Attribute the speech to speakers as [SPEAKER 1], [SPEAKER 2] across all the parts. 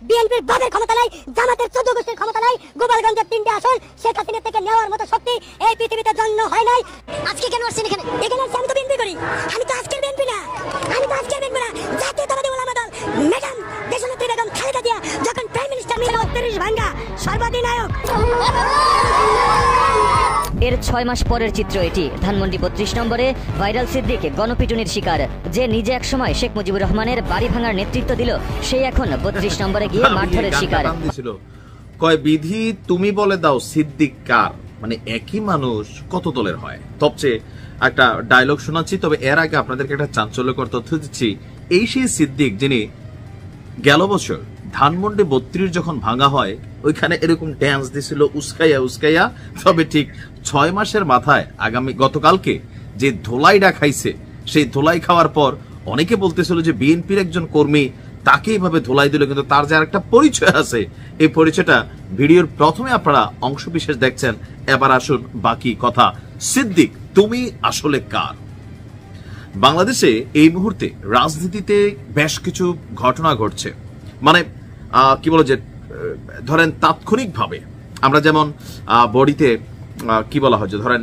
[SPEAKER 1] বিএনপির বাদের ক্ষমতা নাই, জামাতের 14 গোষ্ঠীর ক্ষমতা নাই, গোপালগঞ্জের 3টে আসন শেখ হাসিনা থেকে নেওয়ার মতো শক্তি এই পৃথিবীতে জন্ম হয় নাই। আজকে কেন আসছেন এখানে? এখানে আসছি আমি তো বিএনপি করি। আমি তো আজকের বিএনপি না, জাতীয়তাবাদী ওলামা দল ম্যাডাম দেশনেত্রী বেগম খালেদা জিয়া যখন প্রাইম মিনিস্টার ছিল ৩০ ভাঙ্গা সর্বাধিনায়ক।
[SPEAKER 2] এর 6 মাস পরের চিত্র এটি। ধানমন্ডি 32 নম্বরে ভাইরাল সিদ্দিক গণপিটুনির শিকার। যে নিজে একসময় শেখ মুজিবুর রহমানের বাড়ি ভাঙার নেতৃত্ব দিল, সেই এখন 32 নম্বরে গিয়ে মারধরের শিকার।
[SPEAKER 3] কয় বিধি তুমি বলে দাও সিদ্দিক কার, মানে একই মানুষ কত দলের হয়। সবচেয়ে একটা ডায়লগ শোনাচ্ছি, তবে এর আগে আপনাদেরকে একটা চাঞ্চল্যকর তথ্য দিচ্ছি। এই সেই সিদ্দিক যিনি গেল বছর ধানমন্ডি 32 যখন ভাঙা হয় ওইখানে এরকম ড্যান্স দিছিল উস্কাইয়া উস্কাইয়া। তবে ঠিক 6 মাসের মাথায় গতকালকে যে ধোলাইটা খাইছে, সেই ধোলাই খাওয়ার পর অনেকে বলতেছিল যে বিএনপির একজন কর্মী তাকে এইভাবে ধোলাই দিল, কিন্তু তার যে একটা পরিচয় আছে, এই পরিচয়টা ভিডিওর প্রথমে আপনারা অংশ বিশেষ দেখছেন। এবার আসুন বাকি কথা। সিদ্দিক তুমি আসলে কার? বাংলাদেশে এই মুহূর্তে রাজনীতিতে বেশ কিছু ঘটনা ঘটছে, মানে কি বলো যে ধরেন তাৎক্ষণিকভাবে আমরা যেমন বডিতে কি বলা হয় যে ধরেন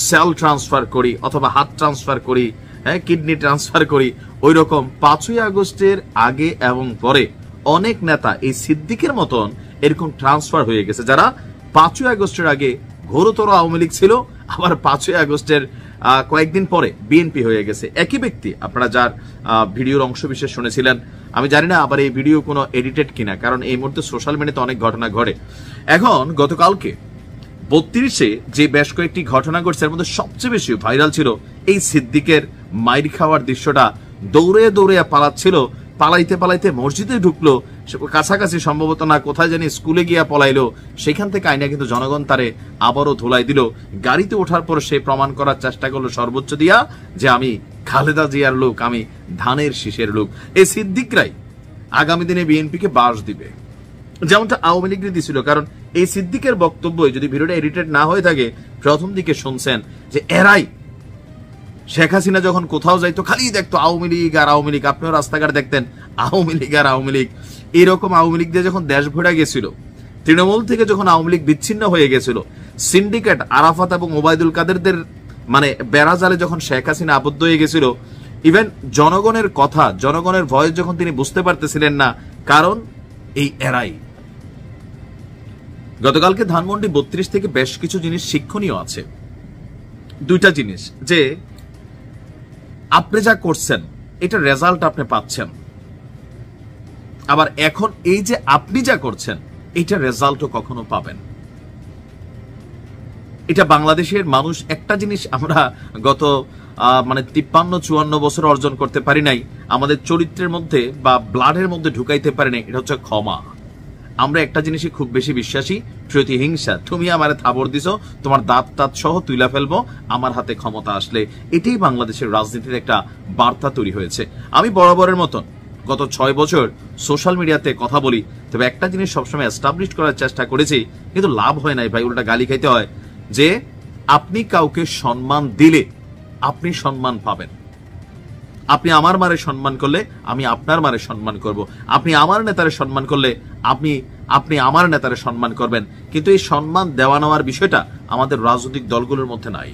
[SPEAKER 3] সেল ট্রান্সফার করি অথবা হাত ট্রান্সফার করি, হ্যাঁ কিডনি ট্রান্সফার করি, ওই রকম 5ই আগস্টের আগে এবং পরে অনেক নেতা এই সিদ্দিকের মতন এরকম ট্রান্সফার হয়ে গেছে, যারা 5ই আগস্টের আগে ঘোরতর আওয়ামী লীগ ছিল, আবার 5ই আগস্টের কয়েকদিন পরে বিএনপি হয়ে গেছে। একই ব্যক্তি, আপনারা যার ভিডিওর অংশ বিশেষ শুনেছিলেন, আমি জানি না আবার এই ভিডিও কোনো এডিটেড কিনা, কারণ এই মুহূর্তে সোশ্যাল মিডিয়াতে অনেক ঘটনা ঘটে। এখন গতকালকে 32-এ যে বেশ কয়েকটি ঘটনা ঘটছে, এর মধ্যে সবচেয়ে বেশি ভাইরাল ছিল এই সিদ্দিকের মাইর খাওয়ার দৃশ্যটা। দৌড়ে দৌড়ে পালাচ্ছিল, পালাইতে পালাইতে মসজিদে ঢুকলো, কাছাকাছি সম্ভবত না কোথায় জানি স্কুলে গিয়া পলাইলো, সেখান থেকে আইনা কিন্তু জনগণ তারে আবারও ধোলাই দিল। গাড়িতে ওঠার পর সে প্রমাণ করার চেষ্টা করলো সর্বোচ্চ দিয়া যে আমি খালেদা জিয়ার লোক, আমি ধানের শীষের লোক। এই সিদ্দিকরাই আগামী দিনে বিএনপিকে বাস দিবে, যেমনটা আওয়ামী লীগ দিছিল। কারণ এই সিদ্দিকের বক্তব্য যদি ভিডিওটা এডিটেড না হয়ে থাকে, প্রথম দিকে শুনছেন যে এরাই শেখ হাসিনা যখন কোথাও যাইতো খালি দেখতো আওয়ামী লীগ আর আওয়ামী লীগ। আপনিও রাস্তাঘাট দেখতেন আওয়ামী লীগ আর আওয়ামী লীগ। এরকম আওয়ামী লীগ দিয়ে যখন দেশ ভরে গেছিল, তৃণমূল থেকে যখন আওয়ামী লীগ বিচ্ছিন্ন হয়ে গেছিল, সিন্ডিকেট আরাফাত এবং ওবায়দুল কাদেরদের মানে বেড়াজালে যখন শেখ হাসিনা আবদ্ধ হয়ে গেছিল, ইভেন জনগণের কথা, জনগণের ভয়েস যখন তিনি বুঝতে পারতেছিলেন না, কারণ এই এরাই। গতকালকে ধানমন্ডি 32 থেকে বেশ কিছু জিনিস শিক্ষণীয় আছে। দুইটা জিনিস, যে আপনি যা করছেন এটা রেজাল্ট আপনি পাচ্ছেন, আবার এখন এই যে আপনি যা করছেন এটা রেজাল্টও কখনো পাবেন। এটা বাংলাদেশের মানুষ একটা জিনিস আমরা গত মানে 53-54 বছর অর্জন করতে পারি নাই, আমাদের চরিত্রের মধ্যে বা ব্লাডের মধ্যে ঢুকাইতে পারি নাই, এটা হচ্ছে ক্ষমা। আমরা একটা জিনিসই খুব বেশি বিশ্বাসী, প্রতিহিংসা। তুমি আমারে থাবর দিছো, তোমার দাঁত তাঁত সহ তুইলা ফেলবো আমার হাতে ক্ষমতা আসলে। এটাই বাংলাদেশের রাজনীতির একটা বার্তা তৈরি হয়েছে। আমি বরাবরের মতন গত 6 বছর সোশ্যাল মিডিয়াতে কথা বলি, তবে একটা জিনিস সবসময় এস্টাবলিশ করার চেষ্টা করেছি, কিন্তু লাভ হয় নাই ভাই, উল্টা গালি খাইতে হয়। যে আপনি কাউকে সম্মান দিলে আপনি সম্মান পাবেন। আপনি আমার মারে সম্মান করলে আমি আপনার মারে সম্মান করব, আপনি আমার নেতারে সম্মান করলে আপনি আমার নেতারে সম্মান করবেন। কিন্তু এই সম্মান দেওয়া নেওয়ার বিষয়টা আমাদের রাজনৈতিক দলগুলোর মধ্যে নাই।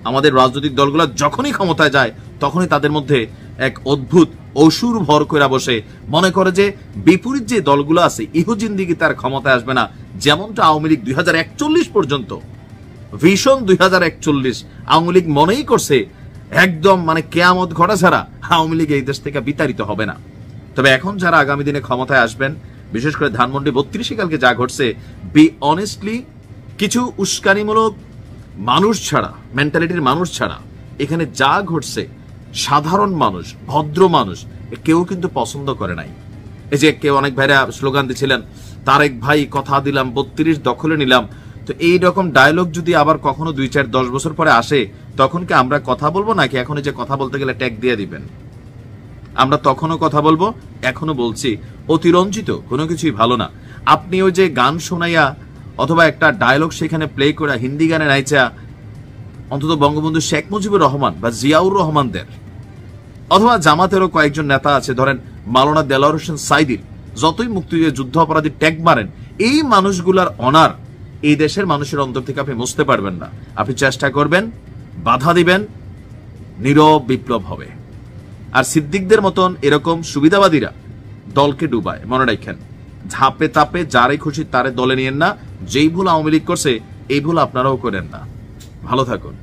[SPEAKER 3] আমাদের রাজনৈতিক দলগুলো যখনই ক্ষমতায় যায় তখনই তাদের মধ্যে এক অদ্ভুত অসুর ভর করে বসে, মনে করে যে বিপরীত যে দলগুলো আছে ইহজিন্দিগি তার ক্ষমতায় আসবে না। যেমনটা আওয়ামী লীগ 2041 পর্যন্ত, ভীষণ 2041 আওয়ামী লীগ মনেই করছে একদম মানে কেয়ামত ঘটা ছাড়া আওয়ামী লীগ এই দেশ থেকে বিতাড়িত হবে না। তবে এখন যারা আগামী দিনে ক্ষমতায় আসবেন, বিশেষ করে ধানমন্ডি 32 কালকে যা ঘটছে, বি অনেস্টলি কিছু উস্কানিমূলক মানুষ ছাড়া, মেন্টালিটির মানুষ ছাড়া এখানে যা ঘটছে সাধারণ মানুষ, ভদ্র মানুষ কেউ কিন্তু পছন্দ করে নাই। এই যে কেউ অনেক ভাইরা স্লোগান দিচ্ছিলেন, তারেক ভাই কথা দিলাম 32 দখলে নিলাম। তো এই রকম ডায়লগ যদি আবার কখনো 2, 4, 10 বছর পরে আসে, তখন কি আমরা কথা বলবো নাকি এখন যে কথা বলতে গেলে ট্যাগ দিয়ে দিবেন? আমরা তখনও কথা বলবো, এখনো বলছি, অতিরঞ্জিত কোনো কিছুই ভালো না। আপনি ওই যে গান শোনাইয়া অথবা একটা ডায়লগ সেখানে প্লে করে হিন্দি গানে নাইচা অন্তত বঙ্গবন্ধু শেখ মুজিবুর রহমান বা জিয়াউর রহমানদের অথবা জামাতেরও কয়েকজন নেতা আছে, ধরেন মাওলানা দেলোয়ার হোসেন সাইদির যতই মুক্তিযুদ্ধে যুদ্ধ অপরাধী ট্যাগ মারেন, এই মানুষগুলার অনার এই দেশের মানুষের অন্তর থেকে আপনি মুছতে পারবেন না। আপনি চেষ্টা করবেন, বাধা দিবেন, নীরব বিপ্লব হবে। আর সিদ্দিকদের মতন এরকম সুবিধাবাদীরা দলকে ডুবায়, মনে রাখেন। ঝাপে তাপে যারে খুশি তারে দলে নিয়েন না। যেই ভুল আওয়ামী লীগ করছে এই ভুল আপনারাও করেন না। ভালো থাকুন।